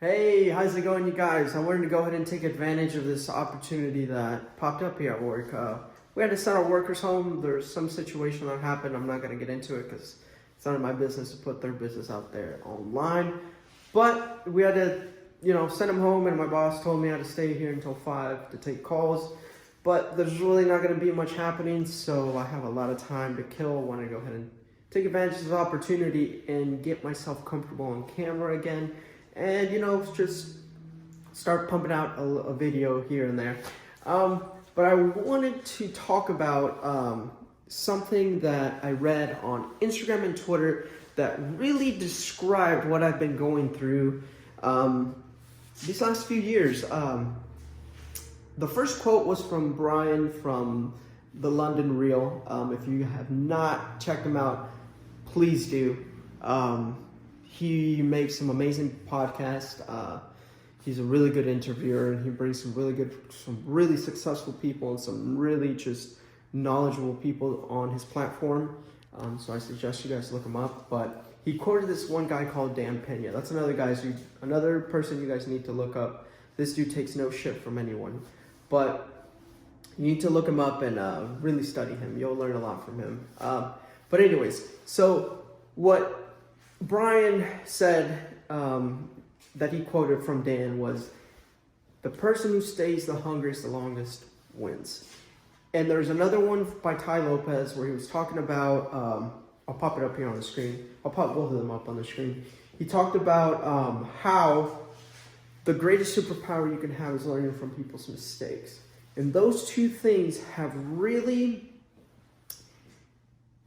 Hey, how's it going, you guys? I wanted to go ahead and take advantage of this opportunity that popped up here at work. We had to send our workers home. There's some situation that happened. I'm not going to get into it because it's none of my business to put their business out there online. But we had to, send them home, and my boss told me I had to stay here until 5 to take calls. But there's really not going to be much happening, so I have a lot of time to kill. I want to go ahead and take advantage of this opportunity and get myself comfortable on camera again. And just start pumping out a video here and there. But I wanted to talk about something that I read on Instagram and Twitter that really described what I've been going through these last few years. The first quote was from Brian from the London Reel. If you have not checked him out, please do. He makes some amazing podcasts. He's a really good interviewer, and he brings some really successful people and some really just knowledgeable people on his platform. So I suggest you guys look him up. But he quoted this one guy called Dan Pena. That's another person you guys need to look up. This dude takes no shit from anyone, but you need to look him up and really study him. You'll learn a lot from him. But anyways, so what Brian said that he quoted from Dan was, "The person who stays the hungriest the longest wins." And there's another one by Tai Lopez where he was talking about, I'll pop it up here on the screen. I'll pop both of them up on the screen. He talked about how the greatest superpower you can have is learning from people's mistakes. And those two things have really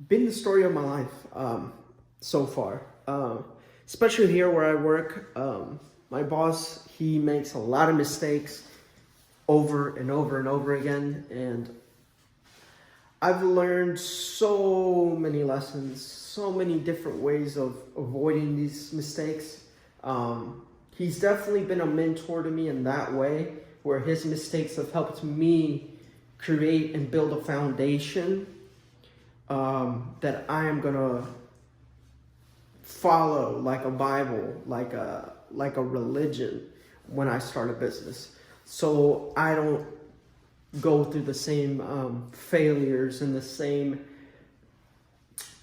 been the story of my life so far. Especially here where I work, my boss, he makes a lot of mistakes over and over and over again, and I've learned so many lessons, so many different ways of avoiding these mistakes. He's definitely been a mentor to me in that way, where his mistakes have helped me create and build a foundation that I am gonna follow like a Bible, like a religion when I start a business. So I don't go through the same failures and the same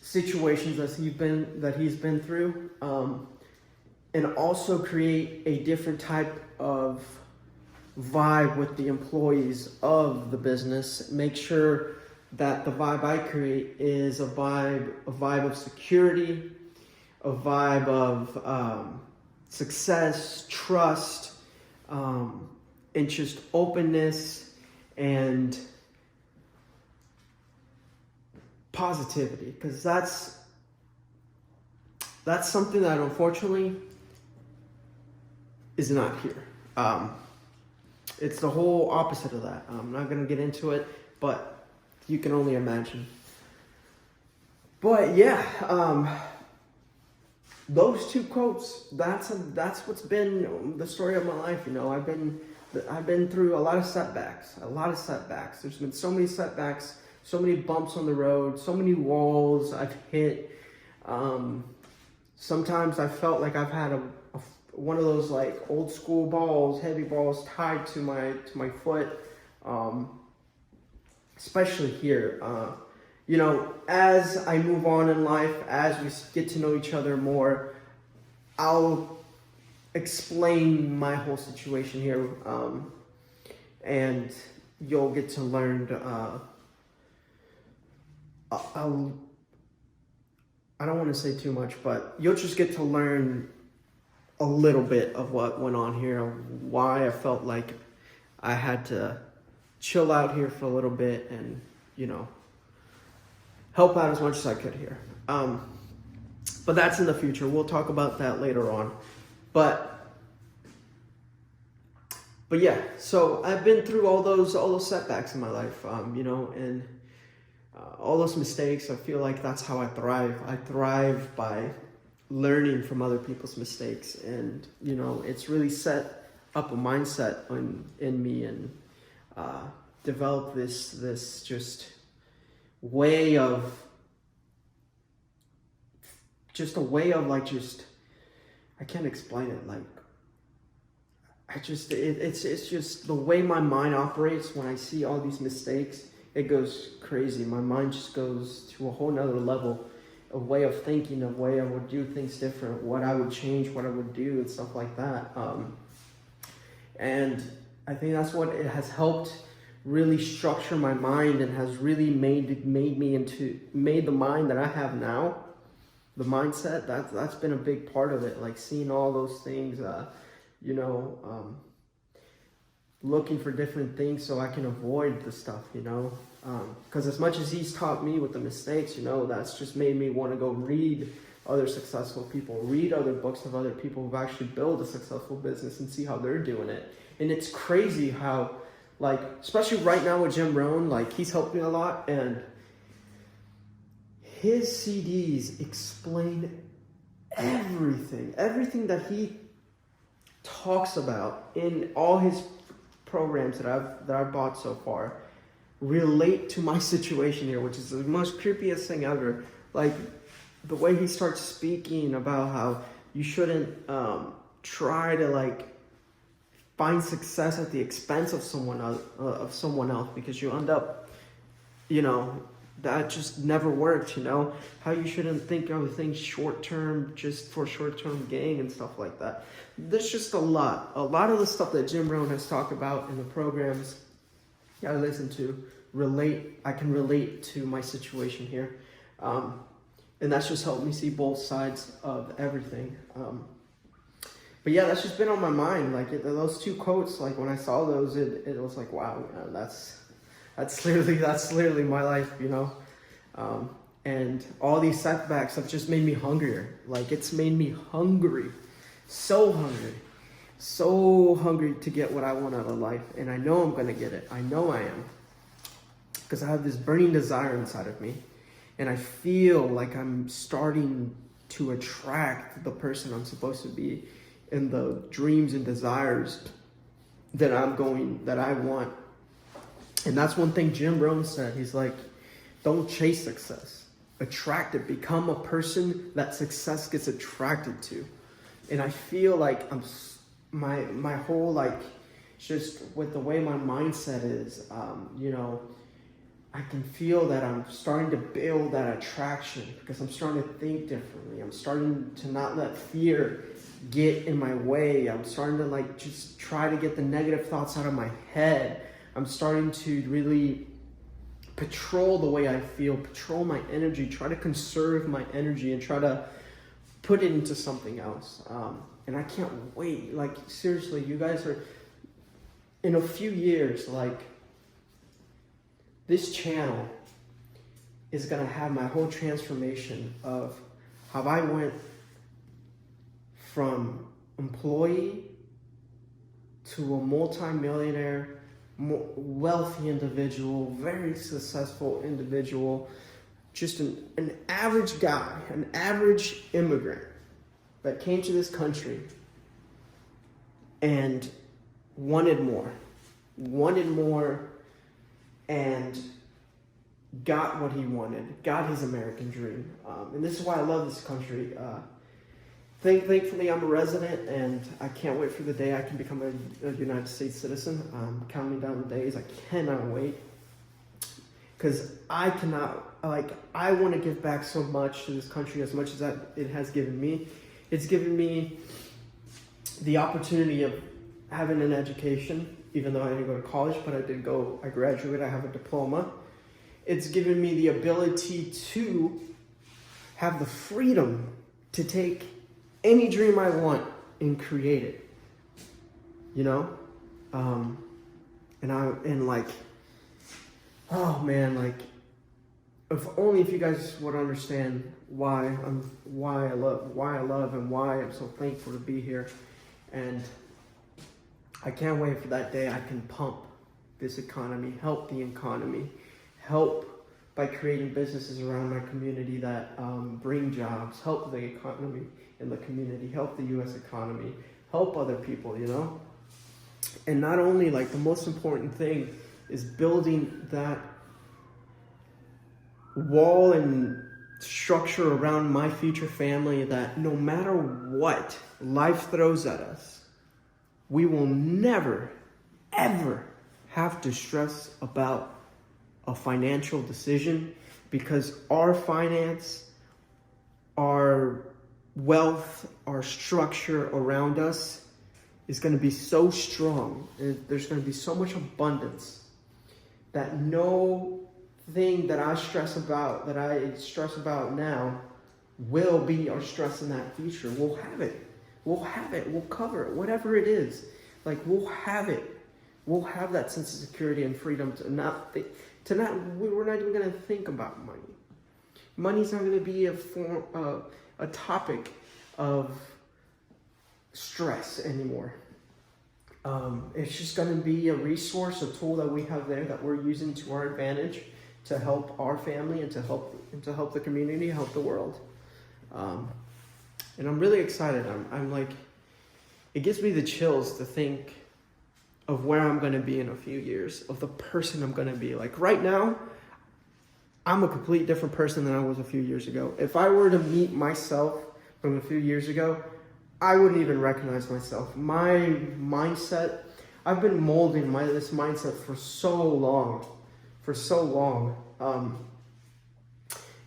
situations that he's been through, and also create a different type of vibe with the employees of the business. Make sure that the vibe I create is a vibe of security, a vibe of success, trust, and just openness and positivity. Because that's something that unfortunately is not here. It's the whole opposite of that. I'm not going to get into it, but you can only imagine. But yeah, those two quotes, that's what's been the story of my life. I've been through a lot of setbacks. There's been so many setbacks, so many bumps on the road, so many walls I've hit. Sometimes I felt like I've had one of those like old school balls, heavy balls tied to my foot. Especially here. As I move on in life, as we get to know each other more, I'll explain my whole situation here, and you'll get to learn. I don't want to say too much, but you'll just get to learn a little bit of what went on here, why I felt like I had to chill out here for a little bit and, help out as much as I could here. But that's in the future. We'll talk about that later on. But yeah, so I've been through all those setbacks in my life, and all those mistakes. I feel like that's how I thrive. I thrive by learning from other people's mistakes, and it's really set up a mindset in me, and develop this just way of I can't explain it. Like, it's just the way my mind operates when I see all these mistakes. It goes crazy. My mind just goes to a whole nother level, a way of thinking, a way I would do things different, what I would change, what I would do, and stuff like that. And I think that's what it has helped really structure my mind, and has really made the mind that I have now, the mindset. That's been a big part of it. Like seeing all those things, looking for different things so I can avoid the stuff, because as much as he's taught me with the mistakes, that's just made me want to go read other successful people, read other books of other people who've actually built a successful business and see how they're doing it. And it's crazy how, like, especially right now with Jim Rohn, like, he's helped me a lot, and his CDs explain everything that he talks about in all his programs that I've bought so far relate to my situation here, which is the most creepiest thing ever. Like the way he starts speaking about how you shouldn't try to like find success at the expense of someone else, because you end up, that just never works. How you shouldn't think of things short term just for short term gain and stuff like that. There's just a lot of the stuff that Jim Rohn has talked about in the programs I listen to I can relate to my situation here. And that's just helped me see both sides of everything. But yeah, that's just been on my mind. Like those two quotes, like when I saw those, it was like, wow, man, that's literally my life, and all these setbacks have just made me hungrier. Like it's made me hungry, so hungry to get what I want out of life. And I know I'm gonna get it. I know I am, because I have this burning desire inside of me, and I feel like I'm starting to attract the person I'm supposed to be, and the dreams and desires that I want. And that's one thing Jim Rohn said. He's like, don't chase success, attract it. Become a person that success gets attracted to. And I feel like my whole, like, just with the way my mindset is, I can feel that I'm starting to build that attraction, because I'm starting to think differently. I'm starting to not let fear get in my way. I'm starting to like just try to get the negative thoughts out of my head. I'm starting to really patrol the way I feel, patrol my energy, try to conserve my energy, and try to put it into something else. And I can't wait. Like seriously, you guys are, in a few years, like this channel is gonna have my whole transformation of how I went from employee to a multi-millionaire, wealthy individual, very successful individual, just an average guy, an average immigrant that came to this country and wanted more, and got what he wanted, got his American dream. And this is why I love this country. Thankfully, I'm a resident, and I can't wait for the day I can become a United States citizen. I'm counting down the days. I cannot wait, because I want to give back so much to this country, as much as that it has given me. It's given me the opportunity of having an education, even though I didn't go to college, but I graduated, I have a diploma. It's given me the ability to have the freedom to take any dream I want and create it, and like, oh man, like, if you guys would understand why I love and why I'm so thankful to be here. And I can't wait for that day I can pump this economy, help the economy, help by creating businesses around my community that bring jobs, help the economy in the community, help the U.S. economy, help other people, And not only, like, the most important thing is building that wall and structure around my future family, that no matter what life throws at us, we will never, ever have to stress about a financial decision, because our finance, our wealth, our structure around us is going to be so strong. There's going to be so much abundance that no thing that I stress about now will be our stress in that future. We'll have it. We'll cover it, whatever it is. Like, we'll have it. We'll have that sense of security and freedom we're not even going to think about money. Money's not going to be a topic of stress anymore. It's just going to be a resource, a tool that we have there that we're using to our advantage to help our family and to help the community, help the world. And I'm really excited. I'm like, it gives me the chills to think of where I'm going to be in a few years, of the person I'm going to be. Like, right now, I'm a complete different person than I was a few years ago. If I were to meet myself from a few years ago, I wouldn't even recognize myself. My mindset, I've been molding this mindset for so long.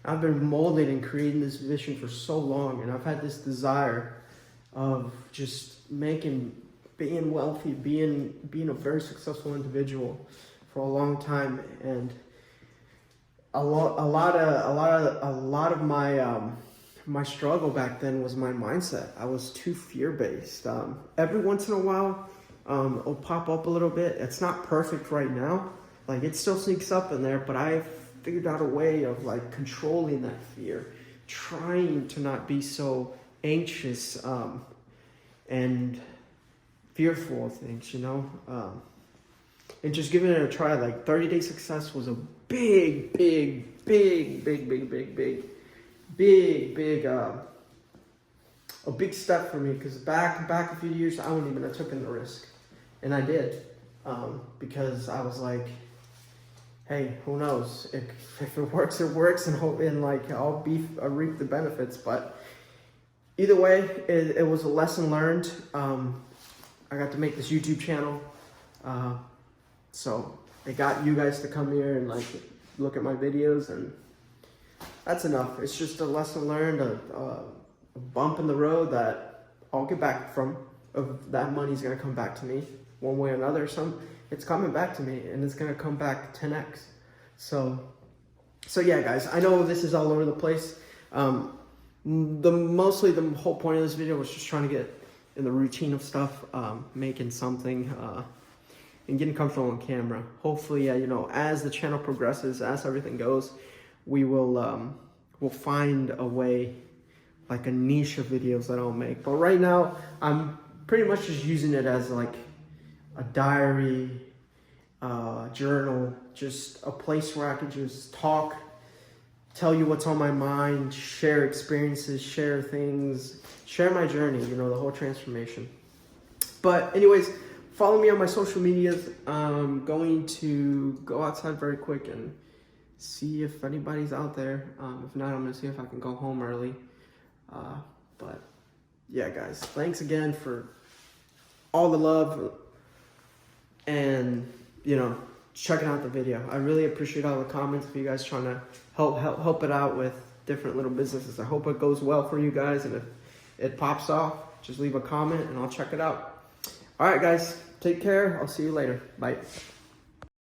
I've been molding and creating this vision for so long, and I've had this desire of just being wealthy, being a very successful individual for a long time. And a lot of my struggle back then was my mindset. I was too fear-based. Every once in a while, it'll pop up a little bit. It's not perfect right now. Like, it still sneaks up in there, but I've figured out a way of like controlling that fear, trying to not be so anxious and fearful of things, and just giving it a try. Like, 30-day success was a big step for me, because back a few years I wouldn't even have taken the risk, and I did, because I was like, hey, who knows, if it works, it works, and like I'll reap the benefits. But either way, it was a lesson learned. I got to make this YouTube channel, so I got you guys to come here and like look at my videos, and that's enough. It's just a lesson learned, a bump in the road that I'll get back from. That money's gonna come back to me one way or another. It's coming back to me, and it's gonna come back 10x. So yeah, guys, I know this is all over the place. Mostly the whole point of this video was just trying to get in the routine of stuff, making something, and getting comfortable on camera. Hopefully, as the channel progresses, as everything goes, we will we'll find a way, like a niche of videos that I'll make. But right now, I'm pretty much just using it as like a diary, journal, just a place where I can just talk, tell you what's on my mind, share experiences, share things, share my journey, the whole transformation. But anyways, follow me on my social medias. I'm going to go outside very quick and see if anybody's out there. If not, I'm going to see if I can go home early. But yeah, guys, thanks again for all the love and, checking out the video. I really appreciate all the comments of you guys trying to help it out with different little businesses. I hope it goes well for you guys, and if it pops off, just leave a comment and I'll check it out. All right, guys, take care. I'll see you later. Bye.